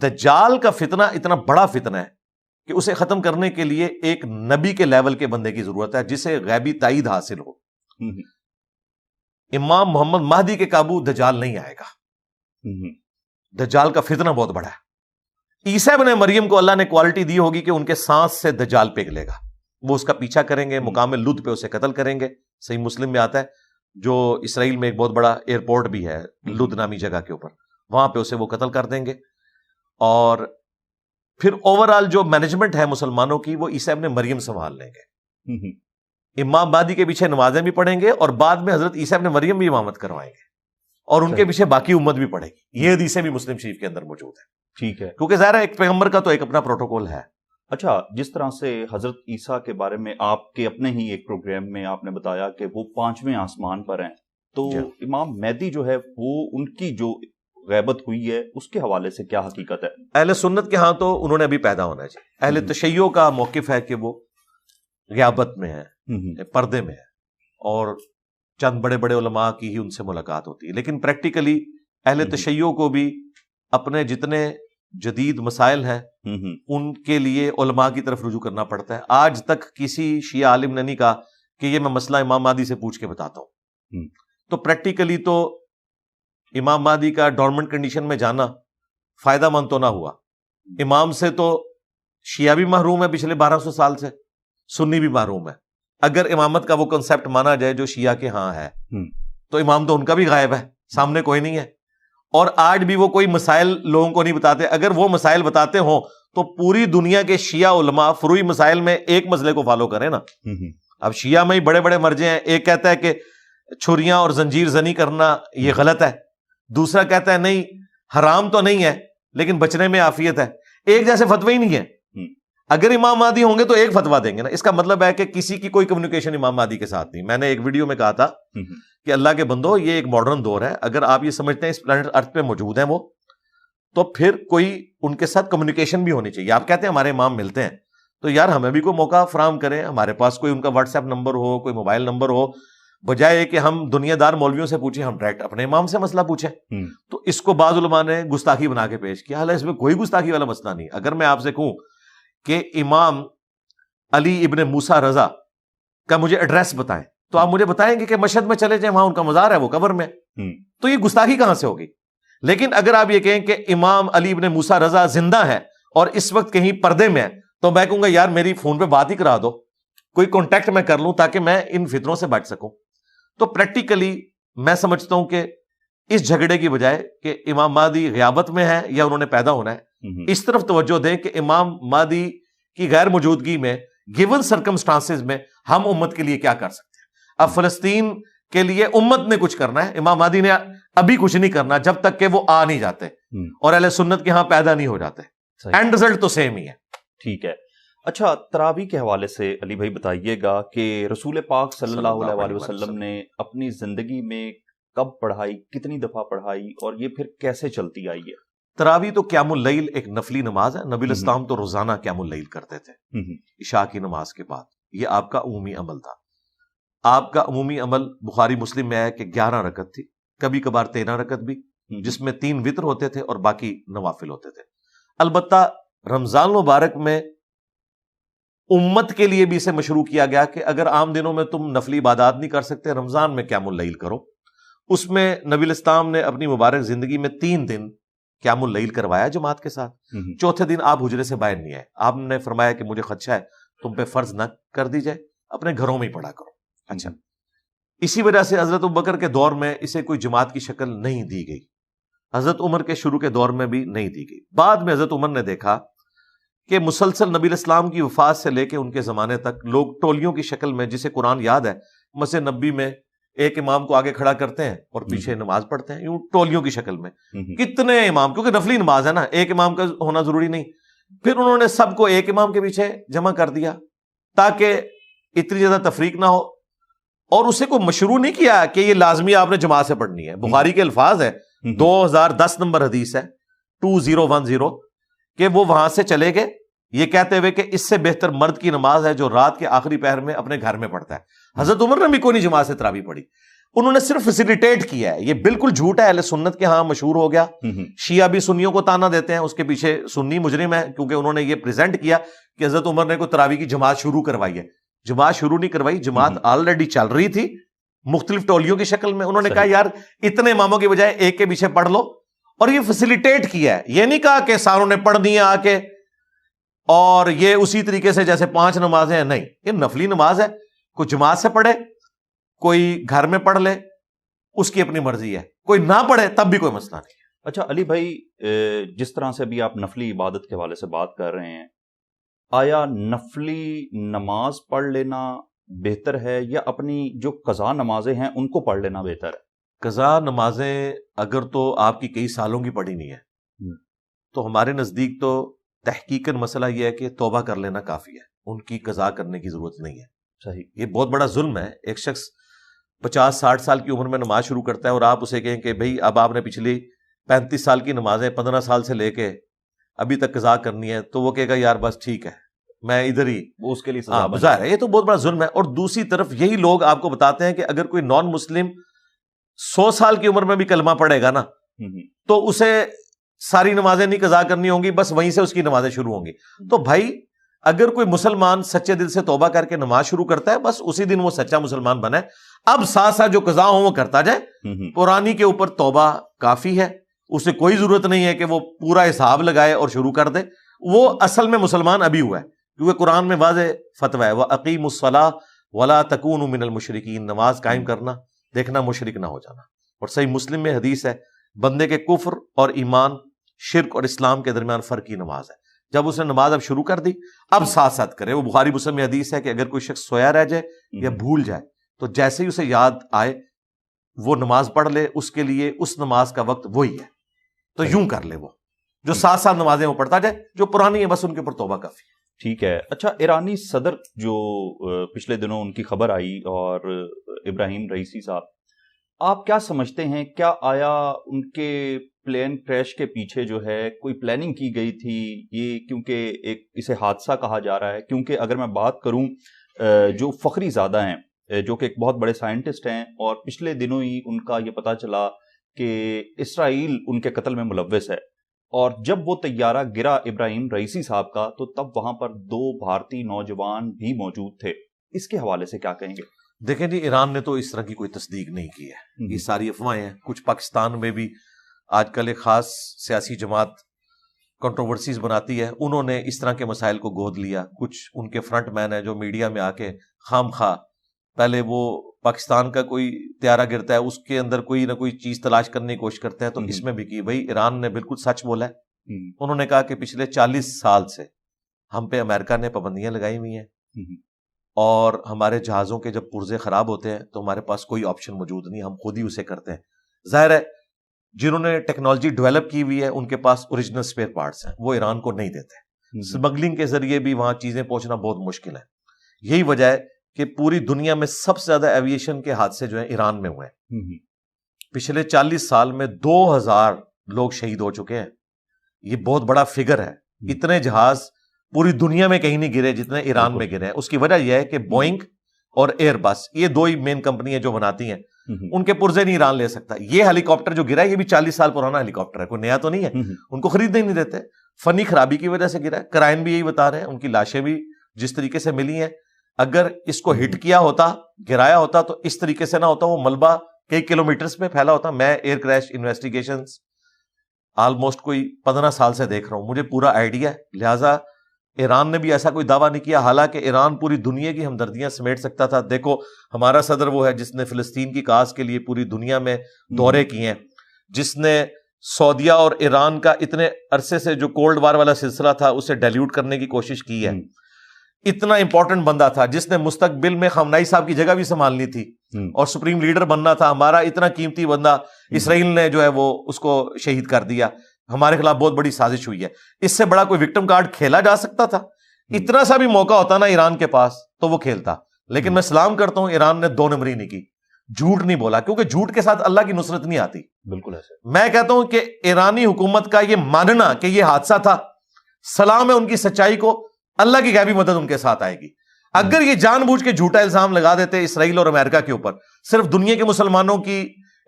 دجال کا فتنہ اتنا بڑا فتنہ ہے کہ اسے ختم کرنے کے لیے ایک نبی کے لیول کے بندے کی ضرورت ہے جسے غیبی تائید حاصل ہو. امام محمد مہدی کے قابو دجال نہیں آئے گا. دجال کا فتنہ بہت بڑا ہے. عیسیٰ ابن مریم کو اللہ نے کوالٹی دی ہوگی کہ ان کے سانس سے دجال پگھلے گا, وہ اس کا پیچھا کریں گے, مقام لد پہ اسے قتل کریں گے. صحیح مسلم میں آتا ہے, جو اسرائیل میں ایک بہت بڑا ایئرپورٹ بھی ہے لد نامی جگہ کے اوپر, وہاں پہ اسے وہ قتل کر دیں گے. اور پھر اوورآل جو مینجمنٹ ہے مسلمانوں کی وہ عیسیٰ ابن مریم سنبھال لیں گے. امام مہدی کے پیچھے نمازیں بھی پڑھیں گے اور بعد میں حضرت عیسیٰ ابن مریم بھی امامت کروائیں گے, اور ان کے پیچھے باقی امت بھی پڑھے گی. یہ حدیثیں بھی مسلم شریف کے اندر موجود ہیں. ٹھیک ہے, کیونکہ ظاہر ہے ایک پیغمبر کا تو ایک اپنا پروٹوکول ہے. اچھا, جس طرح سے حضرت عیسیٰ کے بارے میں آپ کے اپنے ہی ایک پروگرام میں آپ نے بتایا کہ وہ 5ویں آسمان پر ہیں, تو امام مہدی جو ہے وہ ان کی جو غیبت ہوئی ہے اس کے حوالے سے کیا حقیقت ہے؟ اہل سنت کے ہاں تو انہوں نے ابھی پیدا ہونا چاہیے. اہل تشیع کا موقف ہے کہ وہ غیابت میں ہے, پردے میں ہے, اور چند بڑے بڑے علماء کی ہی ان سے ملاقات ہوتی ہے. لیکن پریکٹیکلی اہل تشیع کو بھی اپنے جتنے جدید مسائل ہیں ان کے لیے علماء کی طرف رجوع کرنا پڑتا ہے. آج تک کسی شیعہ عالم نے نہیں کہا کہ یہ میں مسئلہ امام مہدی سے پوچھ کے بتاتا ہوں. تو پریکٹیکلی تو امام مہدی کا ڈورمنٹ کنڈیشن میں جانا فائدہ مند تو نہ ہوا. امام سے تو شیعہ بھی محروم ہے پچھلے 1200 سال سے, سنی بھی محروم ہے. اگر امامت کا وہ کنسپٹ مانا جائے جو شیعہ کے ہاں ہے, تو امام تو ان کا بھی غائب ہے, سامنے کوئی نہیں ہے. اور آج بھی وہ کوئی مسائل لوگوں کو نہیں بتاتے. اگر وہ مسائل بتاتے ہوں تو پوری دنیا کے شیعہ علماء فروعی مسائل میں ایک مسئلے کو فالو کریں نا. اب شیعہ میں ہی بڑے بڑے مرجے ہیں. ایک کہتا ہے کہ چھریاں اور زنجیر زنی کرنا یہ غلط ہے, دوسرا کہتا ہے نہیں حرام تو نہیں ہے لیکن بچنے میں عافیت ہے. ایک جیسے فتوی ہی نہیں ہے. اگر امام مہدی ہوں گے تو ایک فتویٰ دیں گے نا. اس کا مطلب ہے کہ کسی کی کوئی کمیونیکیشن امام مہدی کے ساتھ نہیں. میں نے ایک ویڈیو میں کہا تھا کہ اللہ کے بندو, یہ ایک ماڈرن دور ہے. اگر آپ یہ سمجھتے ہیں اس پلانٹ ارتھ پہ موجود ہیں وہ, تو پھر کوئی ان کے ساتھ کمیونیکیشن بھی ہونی چاہیے. آپ کہتے ہیں ہمارے امام ملتے ہیں, تو یار ہمیں بھی کوئی موقع فراہم کریں. ہمارے پاس کوئی ان کا واٹس ایپ نمبر ہو, کوئی موبائل نمبر ہو, بجائے کہ ہم دنیا دار مولویوں سے پوچھیں, ہم ڈائریکٹ اپنے امام سے مسئلہ پوچھیں. تو اس کو بعض علماء نے گستاخی بنا کے پیش کیا. حالانکہ اس میں کوئی گستاخی والا مسئلہ نہیں. اگر میں آپ سے کہوں کہ امام علی ابن موسیٰ رضا کا مجھے ایڈریس بتائیں, تو آپ مجھے بتائیں گے کہ مشہد میں چلے جائیں, وہاں ان کا مزار ہے, وہ قبر میں. تو یہ گستاخی کہاں سے ہوگی؟ لیکن اگر آپ یہ کہیں کہ امام علی ابن موسیٰ رضا زندہ ہے اور اس وقت کہیں پردے میں ہے, تو میں کہوں گا یار میری فون پہ بات ہی کرا دو, کوئی کانٹیکٹ میں کر لوں تاکہ میں ان فتنوں سے بچ سکوں. تو پریکٹیکلی میں سمجھتا ہوں کہ اس جھگڑے کی بجائے کہ امام مہدی غیابت میں ہے یا انہوں نے پیدا ہونا ہے, اس طرف توجہ دیں کہ امام مہدی کی غیر موجودگی میں گیون سرکمسٹانسز میں ہم امت کے لیے کیا کر سکتے ہیں. اب فلسطین کے لیے امت نے کچھ کرنا ہے, امام مہدی نے ابھی کچھ نہیں کرنا جب تک کہ وہ آ نہیں جاتے اور اہل سنت کے ہاں پیدا نہیں ہو جاتے. اینڈ رزلٹ تو سیم ہی ہے. ٹھیک ہے. اچھا, تراویح کے حوالے سے علی بھائی بتائیے گا کہ رسول پاک صلی اللہ علیہ وسلم نے اپنی زندگی میں کب پڑھائی, کتنی دفعہ پڑھائی, اور یہ پھر کیسے چلتی آئی ہے؟ تراویح تو قیام اللیل ایک نفلی نماز ہے. نبی الاسلام تو روزانہ قیام اللیل کرتے تھے عشاء کی نماز کے بعد. یہ آپ کا عمومی عمل تھا. آپ کا عمومی عمل بخاری مسلم میں ہے کہ 11 رکعت تھی, کبھی کبھار 13 رکعت بھی, جس میں 3 وتر ہوتے تھے اور باقی نوافل ہوتے تھے. البتہ رمضان المبارک میں امت کے لیے بھی اسے مشروع کیا گیا کہ اگر عام دنوں میں تم نفلی عبادات نہیں کر سکتے, رمضان میں قیام اللیل کرو. اس میں نبی الاسلام نے اپنی مبارک زندگی میں 3 دن قیام اللیل کروایا جماعت کے ساتھ. چوتھے دن آپ حجرے سے باہر نہیں آئے. آپ نے فرمایا کہ مجھے خدشہ ہے تم پہ فرض نہ کر دی جائے, اپنے گھروں میں ہی پڑھا کرو. اچھا, اسی وجہ سے حضرت ابوبکر کے دور میں اسے کوئی جماعت کی شکل نہیں دی گئی. حضرت عمر کے شروع کے دور میں بھی نہیں دی گئی. بعد میں حضرت عمر نے دیکھا کہ مسلسل نبی الاسلام کی وفات سے لے کے ان کے زمانے تک لوگ ٹولیوں کی شکل میں, جسے قرآن یاد ہے مسجد نبی میں ایک امام کو آگے کھڑا کرتے ہیں اور پیچھے نماز پڑھتے ہیں, یوں ٹولیوں کی شکل میں. کتنے امام, کیونکہ نفلی نماز ہے نا, ایک امام کا ہونا ضروری نہیں. پھر انہوں نے سب کو ایک امام کے پیچھے جمع کر دیا تاکہ اتنی زیادہ تفریق نہ ہو, اور اسے کوئی مشروع نہیں کیا کہ یہ لازمی آپ نے جماعت سے پڑھنی ہے. بخاری کے الفاظ ہے, 2010 نمبر حدیث ہے 2010, کہ وہ وہاں سے چلے گئے یہ کہتے ہوئے کہ اس سے بہتر مرد کی نماز ہے جو رات کے آخری پہر میں اپنے گھر میں پڑھتا ہے. حضرت عمر نے بھی کوئی نہیں جماعت سے تراویح پڑھی. انہوں نے صرف فیسیلیٹیٹ کیا ہے. یہ بالکل جھوٹ ہے, اہل سنت کے ہاں مشہور ہو گیا. شیعہ بھی سنیوں کو تانا دیتے ہیں, اس کے پیچھے سنی مجرم ہے, کیونکہ انہوں نے یہ پریزنٹ کیا کہ حضرت عمر نے کوئی تراویح کی جماعت شروع کروائی ہے. جماعت شروع نہیں کروائی, جماعت آلریڈی چل رہی تھی مختلف ٹولیوں کی شکل میں. انہوں نے کہا یار اتنے اماموں کی بجائے ایک کے پیچھے پڑھ لو, اور یہ فیسیلیٹیٹ کیا ہے. یہ نہیں کہا کہ ساروں نے پڑھ دیا آ کے اور یہ اسی طریقے سے جیسے 5 نمازیں ہیں, نہیں, یہ نفلی نماز ہے. کوئی جماعت سے پڑھے, کوئی گھر میں پڑھ لے, اس کی اپنی مرضی ہے. کوئی نہ پڑھے تب بھی کوئی مسئلہ نہیں. اچھا علی بھائی, جس طرح سے بھی آپ نفلی عبادت کے حوالے سے بات کر رہے ہیں, آیا نفلی نماز پڑھ لینا بہتر ہے یا اپنی جو قضا نمازیں ہیں ان کو پڑھ لینا بہتر ہے؟ قضا نمازیں اگر تو آپ کی کئی سالوں کی پڑھی نہیں ہے تو ہمارے نزدیک تو تحقیقاً مسئلہ یہ ہے کہ توبہ کر لینا کافی ہے, ان کی قضا کرنے کی ضرورت نہیں ہے. صحیح. یہ بہت بڑا ظلم ہے. ایک شخص 50-60 سال کی عمر میں نماز شروع کرتا ہے اور آپ اسے کہیں کہ بھئی اب آپ نے پچھلی 35 سال کی نمازیں 15 سال سے لے کے ابھی تک قضا کرنی ہے, تو وہ کہے گا یار بس ٹھیک ہے میں ادھر ہی, وہ اس کے لیے ظاہر ہے یہ تو بہت بڑا ظلم ہے. اور دوسری طرف یہی لوگ آپ کو بتاتے ہیں کہ اگر کوئی نان مسلم 100 سال کی عمر میں بھی کلمہ پڑھے گا نا تو اسے ساری نمازیں نہیں قضا کرنی ہوں گی, بس وہیں سے اس کی نمازیں شروع ہوں گی. تو بھائی اگر کوئی مسلمان سچے دل سے توبہ کر کے نماز شروع کرتا ہے بس اسی دن وہ سچا مسلمان بنا ہے. اب ساتھ ساتھ جو قضا ہوں وہ کرتا جائے. پرانی کے اوپر توبہ کافی ہے, اسے کوئی ضرورت نہیں ہے کہ وہ پورا حساب لگائے اور شروع کر دے. وہ اصل میں مسلمان ابھی ہوا ہے, کیونکہ قرآن میں واضح فتویٰ ہے وَأَقِیمُوا الصَّلَاةَ وَلَا تَكُونُوا مِنَ الْمُشْرِکِینَ, نماز قائم کرنا, دیکھنا مشرک نہ ہو جانا. اور صحیح مسلم میں حدیث ہے بندے کے کفر اور ایمان, شرک اور اسلام کے درمیان فرق کی نماز ہے. جب اس نے نماز اب شروع کر دی اب ساتھ ساتھ کرے. وہ بخاری مسلم میں حدیث ہے کہ اگر کوئی شخص سویا رہ جائے یا بھول جائے تو جیسے ہی اسے یاد آئے وہ نماز پڑھ لے, اس کے لیے اس نماز کا وقت وہی ہے. تو یوں کر لے, وہ جو ساتھ ساتھ نمازیں وہ پڑھتا جائے, جو پرانی ہے بس ان کے اوپر توبہ کافی ہے. ٹھیک ہے. اچھا, ایرانی صدر جو پچھلے دنوں ان کی خبر آئی اور ابراہیم رئیسی صاحب, آپ کیا سمجھتے ہیں, کیا آیا ان کے پلین کریش کے پیچھے جو ہے کوئی پلاننگ کی گئی تھی؟ یہ کیونکہ ایک اسے حادثہ کہا جا رہا ہے, کیونکہ اگر میں بات کروں جو فخری زادہ ہیں جو کہ ایک بہت بڑے سائنٹسٹ ہیں, اور پچھلے دنوں ہی ان کا یہ پتا چلا کہ اسرائیل ان کے قتل میں ملوث ہے, اور جب وہ طیارہ گرا ابراہیم رئیسی صاحب کا تو تب وہاں پر 2 بھارتی نوجوان بھی موجود تھے. اس کے حوالے سے کیا کہیں گے؟ دیکھیں جی, ایران نے تو اس طرح کی کوئی تصدیق نہیں کی ہے, یہ ساری افواہیں ہیں. کچھ پاکستان میں بھی آج کل ایک خاص سیاسی جماعت کنٹروورسیز بناتی ہے, انہوں نے اس طرح کے مسائل کو گود لیا. کچھ ان کے فرنٹ مین ہیں جو میڈیا میں آ کے خام خواہ پہلے وہ پاکستان کا کوئی طیارہ گرتا ہے اس کے اندر کوئی نہ کوئی چیز تلاش کرنے کی کوشش کرتے ہیں, تو اس میں بھی کی. بھائی ایران نے بالکل سچ بولا ہے. انہوں نے کہا کہ پچھلے 40 سال سے ہم پہ امریکہ نے پابندیاں لگائی ہوئی ہیں, اور ہمارے جہازوں کے جب پرزے خراب ہوتے ہیں تو ہمارے پاس کوئی آپشن موجود نہیں, ہم خود ہی اسے کرتے ہیں. ظاہر ہے جنہوں نے ٹیکنالوجی ڈیولپ کی ہوئی ہے ان کے پاس اوریجنل اسپیئر پارٹس ہیں, وہ ایران کو نہیں دیتے. اسمگلنگ کے ذریعے بھی وہاں چیزیں پہنچنا بہت مشکل ہے. یہی وجہ ہے کہ پوری دنیا میں سب سے زیادہ ایویشن کے حادثے جو ہیں ایران میں ہوئے ہیں. پچھلے 40 سال میں 2000 لوگ شہید ہو چکے ہیں. یہ بہت بڑا فگر ہے. اتنے جہاز پوری دنیا میں کہیں نہیں گرے جتنے ایران میں گرے ہیں. اس کی وجہ یہ ہے کہ بوئنگ اور ایئر بس, یہ 2 ہی مین کمپنی ہیں جو بناتی ہیں, ان کے پرزے نہیں ایران لے سکتا. یہ ہیلی کاپٹر جو گرا ہے یہ بھی 40 سال پرانا ہیلی کاپٹر ہے, کوئی نیا تو نہیں ہے. ان کو خریدنے ہی نہیں دیتے, فنی خرابی کی وجہ سے گرا ہے. کرائن بھی یہی بتا رہے ہیں, ان کی لاشیں بھی جس طریقے سے ملی ہیں, اگر اس کو ہٹ کیا ہوتا, گرایا ہوتا تو اس طریقے سے نہ ہوتا, وہ ملبہ کئی کلومیٹرز پہ پھیلا ہوتا. میں ایئر کریش انویسٹیگیشنز آلموسٹ کوئی 15 سال سے دیکھ رہا ہوں, مجھے پورا آئیڈیا ہے. لہٰذا ایران نے بھی ایسا کوئی دعویٰ نہیں کیا, حالانکہ ایران پوری دنیا کی ہمدردیاں سمیٹ سکتا تھا. دیکھو ہمارا صدر وہ ہے جس نے فلسطین کی کاز کے لیے پوری دنیا میں دورے کیے ہیں, جس نے سعودیہ اور ایران کا اتنے عرصے سے جو کولڈ وار والا سلسلہ تھا اسے ڈیلیوٹ کرنے کی کوشش کی ہے. اتنا امپورٹنٹ بندہ تھا جس نے مستقبل میں خامنائی صاحب کی جگہ بھی سنبھالنی تھی اور سپریم لیڈر بننا تھا. ہمارا اتنا قیمتی بندہ اسرائیل نے جو ہے وہ اس کو شہید کر دیا. ہمارے خلاف بہت بڑی سازش ہوئی ہے. اس سے بڑا کوئی وکٹم کارڈ کھیلا جا سکتا تھا؟ اتنا سا بھی موقع ہوتا نا ایران کے پاس تو وہ کھیلتا. لیکن میں سلام کرتا ہوں ایران نے 2 نمبری نہیں کی, جھوٹ نہیں بولا, کیونکہ جھوٹ کے ساتھ اللہ کی نصرت نہیں آتی. بالکل ایسے. میں کہتا ہوں کہ ایرانی حکومت کا یہ ماننا کہ یہ حادثہ تھا, سلام ہے ان کی سچائی کو, اللہ کی غیبی مدد ان کے ساتھ آئے گی. اگر یہ جان بوجھ کے جھوٹا الزام لگا دیتے اسرائیل اور امریکہ کے اوپر صرف دنیا کے مسلمانوں کی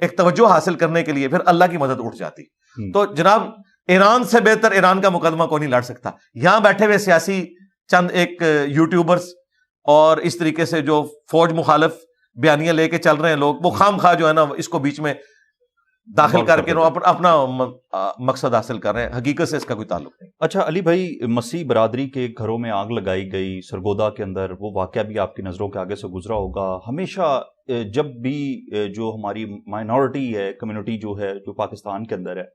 ایک توجہ حاصل کرنے کے لیے، پھر اللہ کی مدد اٹھ جاتی. تو جناب ایران سے بہتر ایران کا مقدمہ کوئی نہیں لڑ سکتا. یہاں بیٹھے ہوئے سیاسی چند ایک یوٹیوبرز اور اس طریقے سے جو فوج مخالف بیانیاں لے کے چل رہے ہیں لوگ، وہ خام خواہ جو ہے نا اس کو بیچ میں داخل کر کے اپنا مقصد حاصل کر رہے ہیں. حقیقت سے اس کا کوئی تعلق نہیں. اچھا علی بھائی، مسیح برادری کے گھروں میں آگ لگائی گئی سرگودا کے اندر، وہ واقعہ بھی آپ کی نظروں کے آگے سے گزرا ہوگا. ہمیشہ جب بھی جو ہماری مائنورٹی ہے، کمیونٹی جو ہے جو پاکستان کے اندر ہے،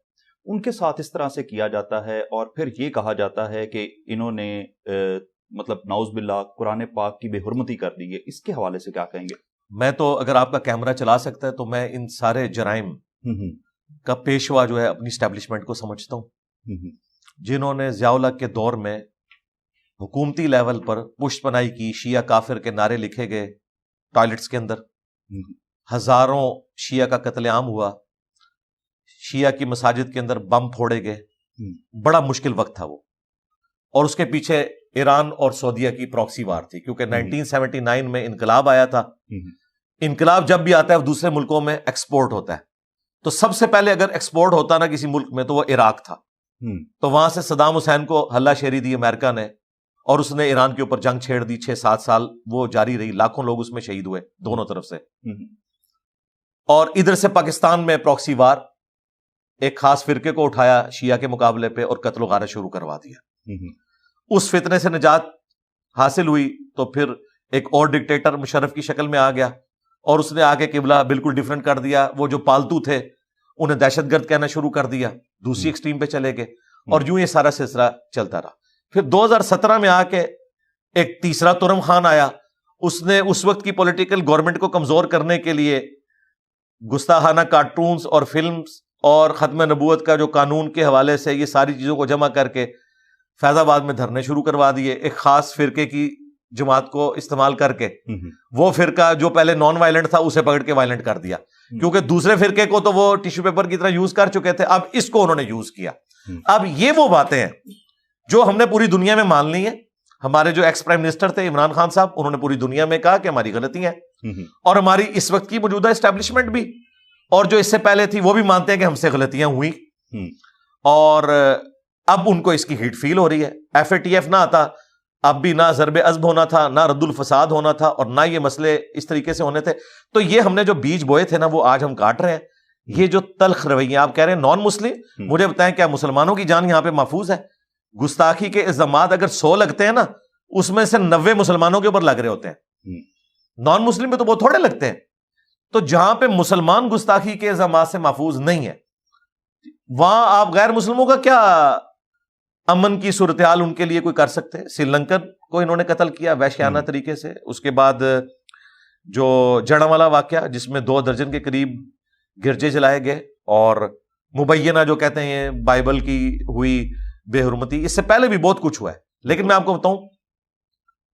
ان کے ساتھ اس طرح سے کیا جاتا ہے اور پھر یہ کہا جاتا ہے کہ انہوں نے مطلب نعوذ باللہ قرآن پاک کی بے حرمتی کر دی ہے. اس کے حوالے سے کیا کہیں گے؟ میں تو اگر آپ کا کیمرہ چلا سکتا ہے تو میں ان سارے جرائم کا پیشوا جو ہے اپنی اسٹیبلشمنٹ کو سمجھتا ہوں، جنہوں نے ضیاء الحق کے دور میں حکومتی لیول پر پشت پناہی کی، شیعہ کافر کے نعرے لکھے گئے ٹوائلٹس کے اندر، ہزاروں شیعہ کا قتل عام ہوا، شیعہ کی مساجد کے اندر بم پھوڑے گئے. بڑا مشکل وقت تھا وہ، اور اس کے پیچھے ایران اور سعودیہ کی پراکسی وار تھی، کیونکہ 1979 میں انقلاب آیا تھا. انقلاب جب بھی آتا ہے وہ دوسرے ملکوں میں ایکسپورٹ ہوتا ہے، تو سب سے پہلے اگر ایکسپورٹ ہوتا نا کسی ملک میں تو وہ عراق تھا. تو وہاں سے صدام حسین کو ہلہ شیری دی امریکہ نے، اور اس نے ایران کے اوپر جنگ چھیڑ دی. 6-7 سال وہ جاری رہی، لاکھوں لوگ اس میں شہید ہوئے دونوں طرف سے. اور ادھر سے پاکستان میں پراکسی وار، ایک خاص فرقے کو اٹھایا شیعہ کے مقابلے پہ اور قتل و غارت شروع کروا دیا. اس فتنے سے نجات حاصل ہوئی تو پھر ایک اور ڈکٹیٹر مشرف کی شکل میں آ گیا، اور اس نے آگے قبلہ بالکل ڈیفرنٹ کر دیا. وہ جو پالتو تھے انہیں دہشت گرد کہنا شروع کر دیا، دوسری ایکسٹریم پہ چلے گئے، اور یوں یہ سارا سلسلہ چلتا رہا. پھر 2017 میں آ کے ایک تیسرا ترم خان آیا. اس نے اس وقت کی پولیٹیکل گورنمنٹ کو کمزور کرنے کے لیے گستاخانہ کارٹونز اور فلمز اور ختم نبوت کا جو قانون کے حوالے سے یہ ساری چیزوں کو جمع کر کے فیض آباد میں دھرنے شروع کروا دیے. ایک خاص فرقے کی جماعت کو استعمال کر کے وہ فرقہ جو پہلے نان وائلنٹ تھا اسے پکڑ کے وائلنٹ کر دیا، کیونکہ دوسرے فرقے کو تو وہ ٹیشو پیپر کی طرح یوز کر چکے تھے، اب اس کو انہوں نے یوز کیا. اب یہ وہ باتیں ہیں جو ہم نے پوری دنیا میں مان لی ہیں. ہمارے جو ایکس پرائم منسٹر تھے عمران خان صاحب، انہوں نے پوری دنیا میں کہا کہ ہماری غلطیاں ہیں، اور ہماری اس وقت کی موجودہ اسٹیبلشمنٹ بھی اور جو اس سے پہلے تھی وہ بھی مانتے ہیں کہ ہم سے غلطیاں ہوئی، اور اب ان کو اس کی ہیٹ فیل ہو رہی ہے. FATF نہ آتا اب بھی نہ ضرب عزب ہونا تھا، نہ رد الفساد ہونا تھا، اور نہ یہ مسئلے اس طریقے سے ہونے تھے. تو یہ ہم نے جو بیج بوئے تھے نا وہ آج ہم کاٹ رہے ہیں. یہ جو تلخ رویے آپ کہہ رہے ہیں نان مسلم، مجھے بتائیں کیا مسلمانوں کی جان یہاں پہ محفوظ ہے؟ گستاخی کے الزامات اگر 100 لگتے ہیں نا اس میں سے 90 مسلمانوں کے اوپر لگ رہے ہوتے ہیں، نان مسلم پہ تو بہت تھوڑے لگتے ہیں. تو جہاں پہ مسلمان گستاخی کے الزامات سے محفوظ نہیں ہے، وہاں آپ غیر مسلموں کا کیا امن کی صورتحال ان کے لیے کوئی کر سکتے ہیں؟ سری لنکن کو انہوں نے قتل کیا وحشیانہ طریقے سے. اس کے بعد جو جڑاں والا واقعہ جس میں 2 درجن کے قریب گرجے جلائے گئے، اور مبینہ جو کہتے ہیں بائبل کی ہوئی بے حرمتی، اس سے پہلے بھی بہت کچھ ہوا ہے. لیکن میں آپ کو بتاؤں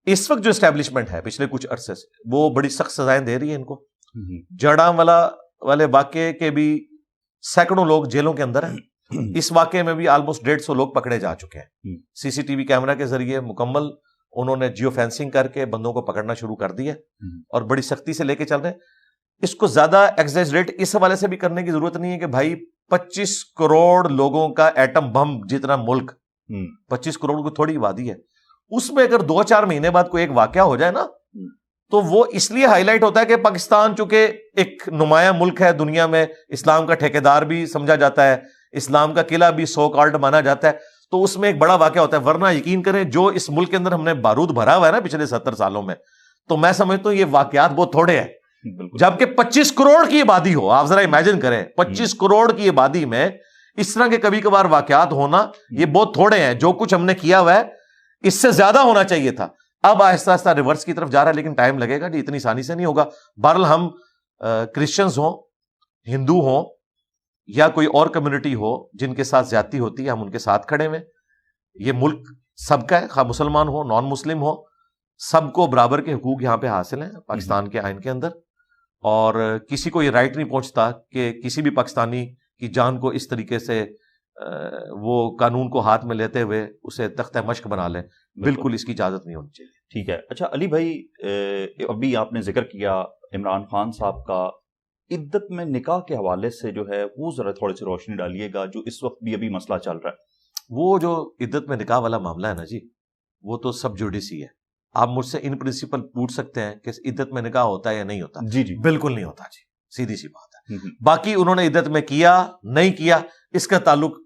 اس وقت جو اسٹیبلشمنٹ ہے پچھلے کچھ عرصے سے وہ بڑی سخت سزائیں دے رہی ہے ان کو. جڑاں والے واقعے کے بھی سینکڑوں لوگ جیلوں کے اندر ہیں. اس واقعے میں بھی آلموسٹ 150 لوگ پکڑے جا چکے ہیں. CCTV کیمرہ کے ذریعے مکمل انہوں نے جیو فینسنگ کر کے بندوں کو پکڑنا شروع کر دیا اور بڑی سختی سے لے کے چل رہے ہیں. اس کو زیادہ ایگزیجریٹ اس حوالے سے بھی کرنے کی ضرورت نہیں ہے کہ بھائی 25 کروڑ لوگوں کا ایٹم بم جتنا ملک، 25 کروڑ کی تھوڑی آبادی ہے، اس میں اگر 2-4 مہینے بعد کوئی ایک واقعہ ہو جائے نا تو وہ اس لیے ہائی لائٹ ہوتا ہے کہ پاکستان چونکہ ایک نمایاں ملک ہے دنیا میں، اسلام کا ٹھیکیدار بھی سمجھا جاتا ہے، اسلام کا قلعہ بھی سو کالڈ مانا جاتا ہے، تو اس میں ایک بڑا واقعہ ہوتا ہے. ورنہ یقین کریں جو اس ملک کے اندر ہم نے بارود بھرا ہوا ہے نا پچھلے 70 سالوں میں، تو میں سمجھتا ہوں یہ واقعات بہت تھوڑے ہیں. جبکہ 25 کروڑ کی آبادی ہو، آپ ذرا امیجن کریں 25 کروڑ کی آبادی میں اس طرح کے کبھی کبھار واقعات ہونا یہ بہت تھوڑے ہیں. جو کچھ ہم نے کیا ہوا ہے اس سے زیادہ ہونا چاہیے تھا. اب آہستہ آہستہ ریورس کی طرف جا رہا ہے، لیکن ٹائم لگے گا جی، اتنی آسانی سے نہیں ہوگا. بہرحال ہم کرسچنز ہوں، ہندو ہوں یا کوئی اور کمیونٹی ہو جن کے ساتھ زیادتی ہوتی ہے، ہم ان کے ساتھ کھڑے ہوئے. یہ ملک سب کا ہے، خواہ مسلمان ہو نان مسلم ہو، سب کو برابر کے حقوق یہاں پہ حاصل ہیں پاکستان کے آئین کے اندر. اور کسی کو یہ رائٹ نہیں پہنچتا کہ کسی بھی پاکستانی کی جان کو اس طریقے سے وہ قانون کو ہاتھ میں لیتے ہوئے اسے تختہ مشق بنا لیں. بالکل اس کی اجازت نہیں ہونی چاہیے. ٹھیک ہے. اچھا علی بھائی، ابھی آپ نے ذکر کیا عمران خان صاحب کا، عدت میں نکاح کے حوالے سے جو ہے وہ ذرا تھوڑی سی روشنی ڈالیے گا، جو اس وقت بھی ابھی مسئلہ چل رہا ہے. وہ جو عدت میں نکاح والا معاملہ ہے نا جی، وہ تو سب جوڈیسی ہے. آپ مجھ سے ان پرنسپل پوچھ سکتے ہیں کہ عدت میں نکاح ہوتا ہے یا نہیں ہوتا. جی جی بالکل نہیں ہوتا جی، سیدھی سی بات ہے. باقی انہوں نے عدت میں کیا نہیں کیا، اس کا تعلق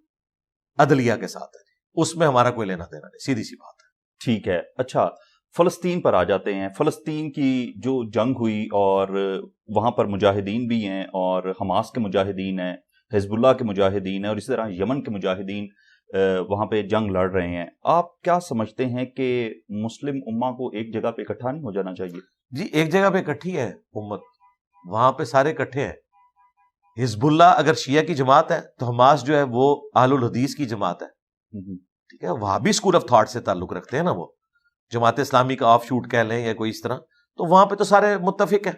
عدلیہ کے ساتھ ہے، اس میں ہمارا کوئی لینا دینا نہیں، سیدھی سی بات ہے. ٹھیک ہے. اچھا فلسطین پر آ جاتے ہیں. فلسطین کی جو جنگ ہوئی اور وہاں پر مجاہدین بھی ہیں، اور حماس کے مجاہدین ہیں، حزب اللہ کے مجاہدین ہیں، اور اسی طرح یمن کے مجاہدین وہاں پہ جنگ لڑ رہے ہیں. آپ کیا سمجھتے ہیں کہ مسلم امہ کو ایک جگہ پہ اکٹھا نہیں ہو جانا چاہیے؟ جی ایک جگہ پہ اکٹھی ہے امت، وہاں پہ سارے اکٹھے ہیں. حزب اللہ اگر شیعہ کی جماعت ہے تو حماس جو ہے وہ اہل الحدیث کی جماعت ہے. ٹھیک ہے، وہاں بھی اسکول آف تھاٹ سے تعلق رکھتے ہیں نا، وہ جماعت اسلامی کا آف شوٹ کہہ لیں یا کوئی اس طرح، تو وہاں پہ تو سارے متفق ہیں.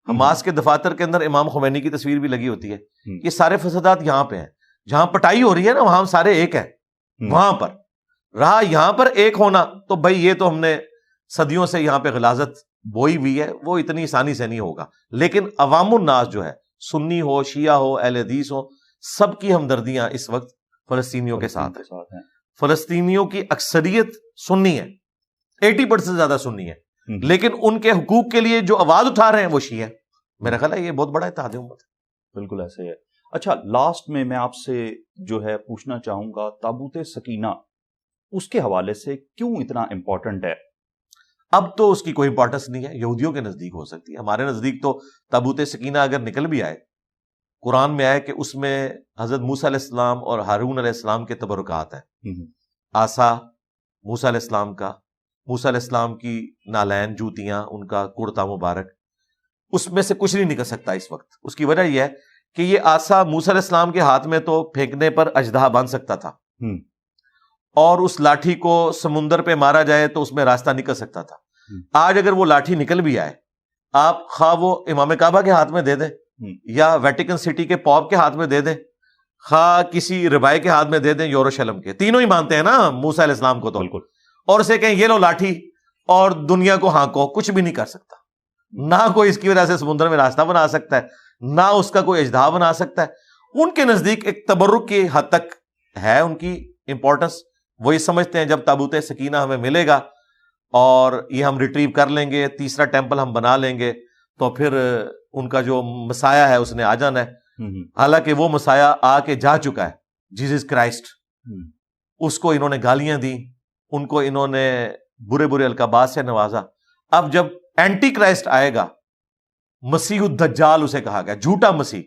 حماس کے دفاتر کے اندر امام خمینی کی تصویر بھی لگی ہوتی ہے. یہ سارے فسادات یہاں پہ ہیں، جہاں پٹائی ہو رہی ہے نا وہاں ہم سارے ایک ہیں. وہاں پر رہا یہاں پر ایک ہونا، تو بھائی یہ تو ہم نے صدیوں سے یہاں پہ غلاظت بوئی ہوئی ہے، وہ اتنی آسانی سے نہیں ہوگا. لیکن عوام الناس جو ہے، سنی ہو شیعہ ہو اہل حدیث ہو، سب کی ہمدردیاں اس وقت فلسطینیوں کے ساتھ ہیں. فلسطینیوں کی اکثریت سنی ہے، 80% زیادہ سنی ہے، لیکن ان کے حقوق کے لیے جو آواز اٹھا رہے ہیں وہ شیعہ ہیں. میرا خیال ہے یہ بہت بڑا اتحاد امت ہے. بالکل ایسے ہے. اچھا لاسٹ میں آپ سے جو ہے پوچھنا چاہوں گا، تابوت سکینہ اس کے حوالے سے کیوں اتنا امپورٹنٹ ہے؟ اب تو اس کی کوئی امپورٹنس نہیں ہے، یہودیوں کے نزدیک ہو سکتی ہے، ہمارے نزدیک تو تابوت سکینہ اگر نکل بھی آئے، قرآن میں آئے کہ اس میں حضرت موسیٰ علیہ السلام اور ہارون علیہ السلام کے تبرکات ہیں. آسا موسیٰ علیہ السلام کا، موسیٰ علیہ السلام کی نالین جوتیاں، ان کا کرتا مبارک، اس میں سے کچھ نہیں نکل سکتا اس وقت. اس کی وجہ یہ ہے کہ یہ آسا موسیٰ علیہ السلام کے ہاتھ میں تو پھینکنے پر اژدہا بن سکتا تھا، اور اس لاٹھی کو سمندر پہ مارا جائے تو اس میں راستہ نکل سکتا تھا. آج اگر وہ لاٹھی نکل بھی آئے، آپ خواہ وہ امام کعبہ کے ہاتھ میں دے دیں، یا ویٹیکن سٹی کے پوپ کے ہاتھ میں دے دیں، خواہ کسی ربائی کے ہاتھ میں دے دیں یروشلم کے، تینوں ہی مانتے ہیں نا موسیٰ علیہ السلام کو تو، اور اسے کہیں یہ لو لاٹھی اور دنیا کو ہانکو، کچھ بھی نہیں کر سکتا. نہ کوئی اس کی وجہ سے سمندر میں راستہ بنا سکتا ہے، نہ اس کا کوئی اژدہا بنا سکتا ہے. ان کے نزدیک ایک تبرک کی حد تک ہے ان کی امپورٹنس. وہ یہ سمجھتے ہیں جب تابوت سکینہ ہمیں ملے گا اور یہ ہم ریٹریو کر لیں گے، تیسرا ٹیمپل ہم بنا لیں گے، تو پھر ان کا جو مسایہ ہے اس نے آ جانا ہے. حالانکہ وہ مسایہ آ کے جا چکا ہے، جیزس کرائسٹ. اس کو انہوں نے گالیاں دی، ان کو انہوں نے برے برے القابات سے نوازا. اب جب اینٹی کرائسٹ آئے گا، مسیح الدجال اسے کہا گیا، جھوٹا مسیح،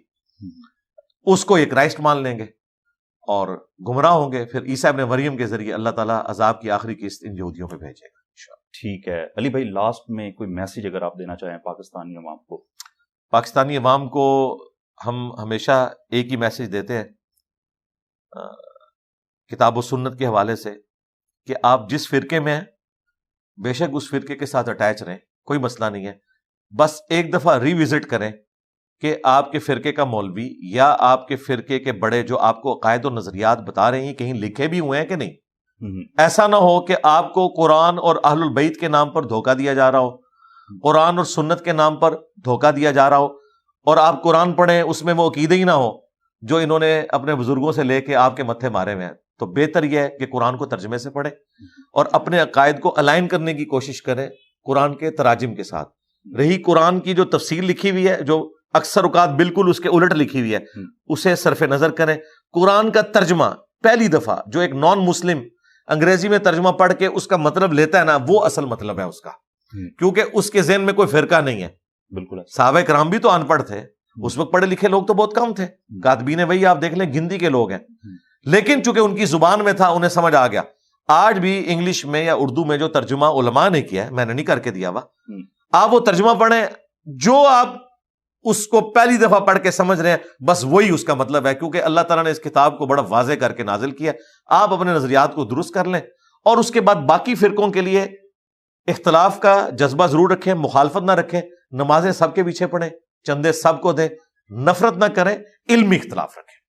اس کو یہ کرائسٹ مان لیں گے اور گمراہ ہوں گے. پھر عیسیٰ ابن مریم کے ذریعے اللہ تعالیٰ عذاب کی آخری قسط ان یہودیوں پہ بھیجے گا. ٹھیک ہے علی بھائی، لاسٹ میں کوئی میسج اگر آپ دینا چاہیں پاکستانی عوام کو. پاکستانی عوام کو ہم ہمیشہ ایک ہی میسج دیتے ہیں کتاب و سنت کے حوالے سے، کہ آپ جس فرقے میں ہیں بے شک اس فرقے کے ساتھ اٹیچ رہیں، کوئی مسئلہ نہیں ہے. بس ایک دفعہ ری وزٹ کریں کہ آپ کے فرقے کا مولوی یا آپ کے فرقے کے بڑے جو آپ کو عقائد و نظریات بتا رہے ہیں کہیں لکھے بھی ہوئے ہیں کہ نہیں. ایسا نہ ہو کہ آپ کو قرآن اور اہل البیت کے نام پر دھوکہ دیا جا رہا ہو، قرآن اور سنت کے نام پر دھوکہ دیا جا رہا ہو، اور آپ قرآن پڑھیں اس میں وہ عقیدے ہی نہ ہو جو انہوں نے اپنے بزرگوں سے لے کے آپ کے متھے مارے ہوئے ہیں. تو بہتر یہ ہے کہ قرآن کو ترجمے سے پڑھیں اور اپنے عقائد کو الائن کرنے کی کوشش کریں قرآن کے تراجم کے ساتھ. رہی قرآن کی جو تفسیر لکھی ہوئی ہے، جو اکثر اوقات بالکل اس کے الٹ لکھی ہوئی ہے، اسے صرف نظر کریں. قرآن کا ترجمہ پہلی دفعہ جو ایک نان مسلم انگریزی میں ترجمہ پڑھ کے اس کا مطلب لیتا ہے نا، وہ اصل مطلب ہے اس کا، کیونکہ اس کے ذہن میں کوئی فرقہ نہیں ہے. بالکل. صحابہ کرام بھی تو ان پڑھ تھے، اس وقت پڑھے لکھے لوگ تو بہت کم تھے، کاتبین وہی آپ دیکھ لیں گنتی کے لوگ ہیں، لیکن چونکہ ان کی زبان میں تھا انہیں سمجھ آ گیا. آج بھی انگلش میں یا اردو میں جو ترجمہ علماء نے کیا ہے، میں نے نہیں کر کے دیا ہوا، آپ وہ ترجمہ پڑھیں، جو آپ اس کو پہلی دفعہ پڑھ کے سمجھ رہے ہیں بس وہی اس کا مطلب ہے، کیونکہ اللہ تعالیٰ نے اس کتاب کو بڑا واضح کر کے نازل کیا. آپ اپنے نظریات کو درست کر لیں اور اس کے بعد باقی فرقوں کے لیے اختلاف کا جذبہ ضرور رکھیں، مخالفت نہ رکھیں، نمازیں سب کے پیچھے پڑھیں، چندے سب کو دیں، نفرت نہ کریں، علمی اختلاف رکھیں.